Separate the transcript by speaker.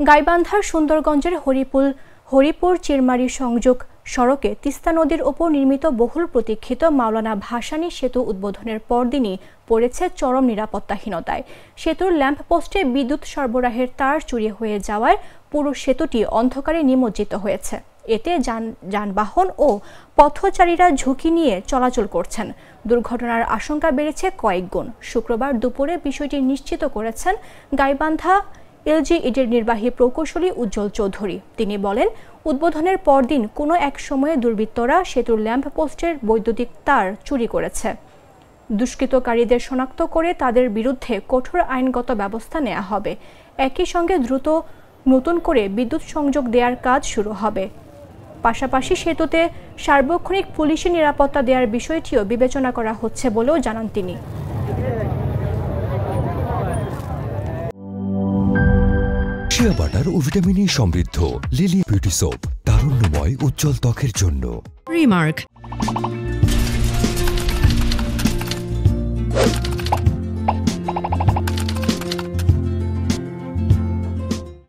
Speaker 1: গাইবান্ধার সুন্দরগঞ্জের হরিপুর চিরমারি সংযোগ সড়কে তিস্তা নদীর ওপর নির্মিত বহুল প্রতীক্ষিত মাওলানা ভাসানী সেতু উদ্বোধনের পরদিনই পড়েছে চরম নিরাপত্তাহীনতায়। সেতুর ল্যাম্প পোস্টে বিদ্যুৎ সরবরাহের তার চুরি হয়ে যাওয়ায় পুরো সেতুটি অন্ধকারে নিমজ্জিত হয়েছে। এতে যানবাহন ও পথচারীরা ঝুঁকি নিয়ে চলাচল করছেন। দুর্ঘটনার আশঙ্কা বেড়েছে কয়েক গুণ। শুক্রবার দুপুরে বিষয়টি নিশ্চিত করেছেন গাইবান্ধা এলজিইডির নির্বাহী প্রকৌশলী উজ্জ্বল চৌধুরী। তিনি বলেন, উদ্বোধনের পরদিন কোনো এক সময়ে দুর্বৃত্তরা সেতুর ল্যাম্প পোস্টের বৈদ্যুতিক তার চুরি করেছে। দুষ্কৃতকারীদের শনাক্ত করে তাদের বিরুদ্ধে কঠোর আইনগত ব্যবস্থা নেওয়া হবে। একই সঙ্গে দ্রুত নতুন করে বিদ্যুৎ সংযোগ দেওয়ার কাজ শুরু হবে। পাশাপাশি সেতুতে সার্বক্ষণিক পুলিশি নিরাপত্তা দেওয়ার বিষয়টিও বিবেচনা করা হচ্ছে বলেও জানান তিনি।
Speaker 2: শিয়া বাটার ও ভিটামিন ই সমৃদ্ধ লিলি বিউটি সোপ, তারুণ্যময় উজ্জ্বল ত্বকের জন্য।
Speaker 3: রিমার্ক।